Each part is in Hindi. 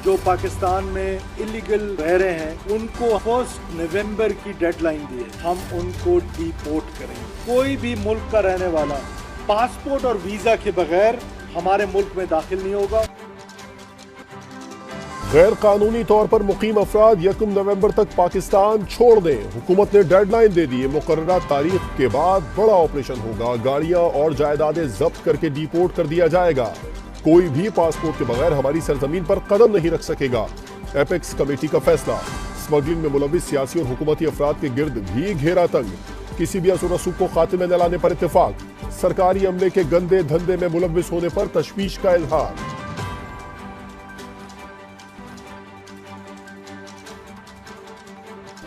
जो पाकिस्तान में इलीगल रह रहे हैं उनको 1 नवंबर की डेडलाइन दी है। हम उनको डिपोर्ट करेंगे। कोई भी मुल्क का रहने वाला पासपोर्ट और वीजा के बगैर हमारे मुल्क में दाखिल नहीं होगा। गैर कानूनी तौर पर मुकीम अफराद 1 नवंबर तक पाकिस्तान छोड़ दें। हुकूमत ने डेडलाइन दे दी है। मुकर्ररा तारीख के बाद बड़ा ऑपरेशन होगा। गाड़ियां और जायदादें जब्त करके डिपोर्ट कर दिया जाएगा। कोई भी पासपोर्ट के बगैर हमारी सरजमीन पर कदम नहीं रख सकेगा। एपेक्स कमेटी का फैसला। स्मगलिंग में मुलविस सियासी और हुकूमती अफराद के गिर्द भी घेरा तंग। किसी भी असर रसूख को खात्मे में लाने पर इत्तेफाक। सरकारी अमले के गंदे धंधे में मुलविस होने पर तशवीश का इजहार।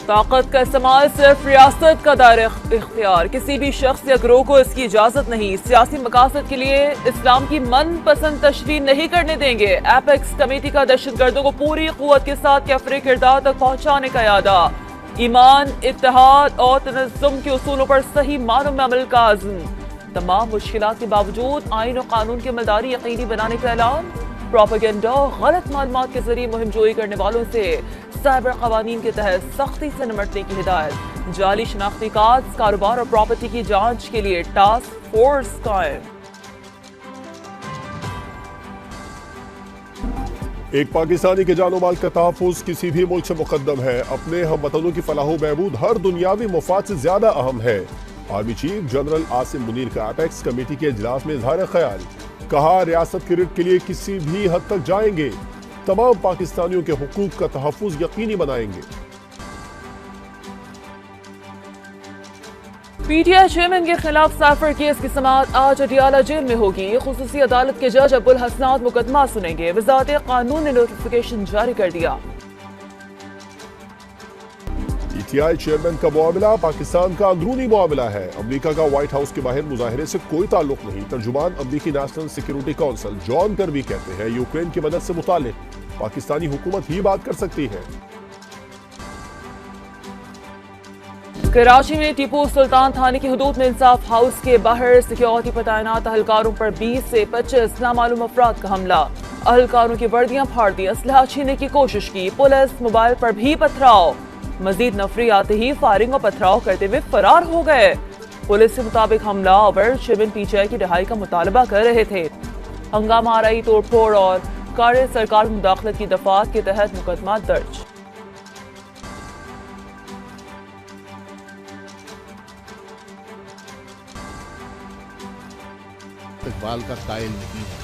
ताकत का इस्तेमाल सिर्फ रियासत का दायरा इख्तियार। किसी भी शख्स या ग्रोह को इसकी इजाजत नहीं। सियासी मकासद के लिए इस्लाम की मनपसंद तशरीह नहीं करने देंगे। एपेक्स कमेटी का दहशतगर्दों को पूरी कुव्वत के साथ कैफरे किरदार तक पहुंचाने का इरादा। ईमान, इत्तेहाद और तनज़्ज़ुम के उसूलों पर सही मानों में अमल का अज़्म। तमाम मुश्किलात के बावजूद आइन और कानून की अमलदारी यकीनी बनाने का ऐलान। प्रोपेगेंडा और गलत मालूमात के जरिए मुहिम जोई करने वालों से साइबर कवानीन के तहत सख्ती से निपटने की हिदायत। जाली शनाख्ती कार्ड, कारोबार और प्रॉपर्टी की जांच के लिए टास्क फोर्स कायम। एक पाकिस्तानी के जानो माल का तहफ़्फ़ुज़ किसी भी मुल्क से मुकद्दम है। अपने हम वतनों की फलाह बहबूद हर दुनियावी मफाद से ज्यादा अहम है। Army chief general Asim Munir का एपेक्स कमेटी के इजलास में इजहार ख्याल। कहा, रियासत की रिट के लिए किसी भी हद तक जाएंगे। तमाम पाकिस्तानियों के हुकूक का तहफ़्फ़ुज़ यकीनी बनाएंगे। पीटीआई चेयरमैन के खिलाफ साइफर केस की समाअत आज अडियाला जेल में होगी। खुसूसी अदालत के जज अब्दुल हसनात मुकदमा सुनेंगे। वज़ारत कानून ने नोटिफिकेशन जारी कर दिया। पीटीआई चेयरमैन का मामला पाकिस्तान का अंदरूनी मामला है। अमेरिका का व्हाइट हाउस के बाहर मुजाहिरे से कोई ताल्लुक नहीं। तर्जुमान अमेरिकी national security council John Kirby कहते हैं, यूक्रेन की मदद से मुताल्लिक पाकिस्तानी हुकूमत ही बात कर सकती है। कराची में टीपू सुल्तान थाने की हदूद में इंसाफ हाउस के बाहर सिक्योरिटी पर तैनात अहलकारों पर 20 से 25 नामालूम अफराद का हमला। अहलकारों की वर्दियां फाड़ दी, असलहा छीनने की कोशिश की। पुलिस मोबाइल पर भी पथराव। मजीद नफरी आते ही फायरिंग और पथराव करते हुए फरार हो गए। पुलिस के मुताबिक हमलावर शिविन पीछे की रिहाई का मुतालबा कर रहे थे। हंगामा आराई, तोड़फोड़ और कार्य सरकार मुदाखलत की दफात के तहत मुकदमा दर्ज। इकबाल का कायल नहीं है।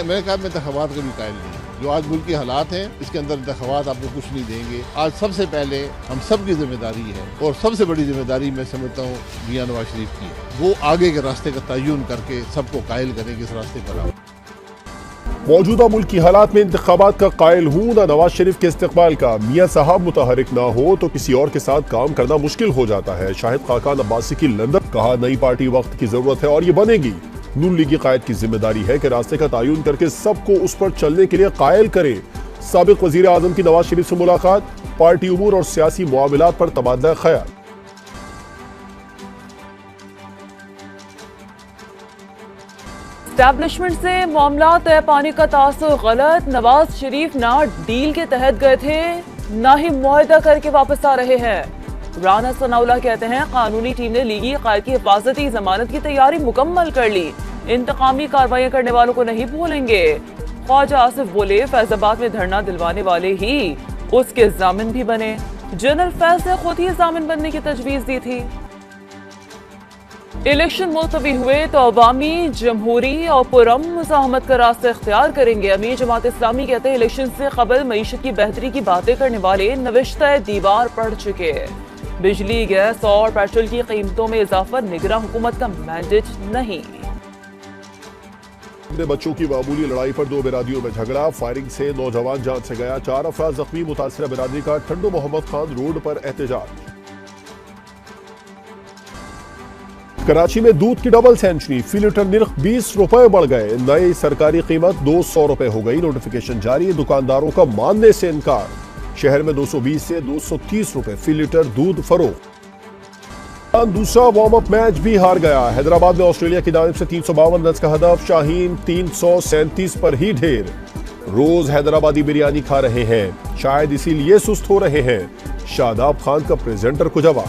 मैं कहा मैं इंतखाबात का भी कायल नहीं। जो आज मुल्क के हालात हैं, इसके अंदर इंतखाबात आपको कुछ नहीं देंगे। आज सबसे पहले हम सब की जिम्मेदारी है और सबसे बड़ी जिम्मेदारी मैं समझता हूँ मियां नवाज शरीफ की है। वो आगे के रास्ते का तयन करके सबको कायल करेंगे इस रास्ते पर आओ। मौजूदा मुल्क की हालात में इंतखाबात का कायल हूँ ना नवाज शरीफ के इस्तेक़बाल का। मियाँ साहब मुतहरिक ना हो तो किसी और के साथ काम करना मुश्किल हो जाता है। शाहिद खाकान अब्बासी की लंदन। कहा, नई पार्टी वक्त की जरूरत है और ये बनेगी। नून लीगी कायद की जिम्मेदारी है कि रास्ते का तयन करके सबको उस पर चलने के लिए कायल करे। साबिक वजीर आजम की नवाज शरीफ से मुलाकात। पार्टी उमूर और सियासी मामलात पर तबादला ख्याल। एस्टैब्लिशमेंट से मामला तय पाने का तासुर गलत। नवाज शरीफ ना डील के तहत गए थे, ना ही मुआहदा करके वापस आ रहे हैं। राना सनाउल्लाह कहते हैं, कानूनी टीम ने लीगी कायद की हिफाजती जमानत की तैयारी मुकम्मल कर ली। इंतकामी कार्रवाई करने वालों को नहीं भूलेंगे। ख्वाजा आसिफ बोले, फैजाबाद में धरना दिलवाने वाले ही उसके जामिन भी बने। जनरल फैज ने खुद ही जामिन बनने की तजवीज दी थी। इलेक्शन मुलतवी हुए तो अवामी, जमहूरी और पुरअमन मुज़ाहमत का रास्ता इख्तियार करेंगे। अमीर जमात इस्लामी कहते हैं, इलेक्शन से कबल मईशत की बेहतरी की बातें करने वाले नविश्ता दीवार पढ़ चुके। बिजली, गैस और पेट्रोल की कीमतों में इजाफा निगरान हुकूमत का मैंडेट नहीं। अपने बच्चों की मामूली लड़ाई पर दो बिरादियों में झगड़ा। फायरिंग से नौजवान जान से गया। 4 अफराद जख्मी। मुतासिरा बिरादरी का ठंडो मोहम्मद खान रोड पर एहतजाज। कराची में दूध की डबल सेंचुरी। फी लीटर निर्ख 20 रुपए बढ़ गए। नई सरकारी कीमत 200 रुपए हो गई। नोटिफिकेशन जारी। दुकानदारों का मानने से इनकार। शहर में 220 से 230 रुपए फी लीटर दूध फरोख्त। दूसरा वार्म अप मैच भी हार गया। हैदराबाद में ऑस्ट्रेलिया की जानिब से 352 रन का हदफ। शाहीन 337 पर ही ढेर। रोज हैदराबादी बिरयानी खा रहे हैं, शायद इसीलिए सुस्त हो रहे हैं। शादाब खान का प्रेजेंटर को जवाब।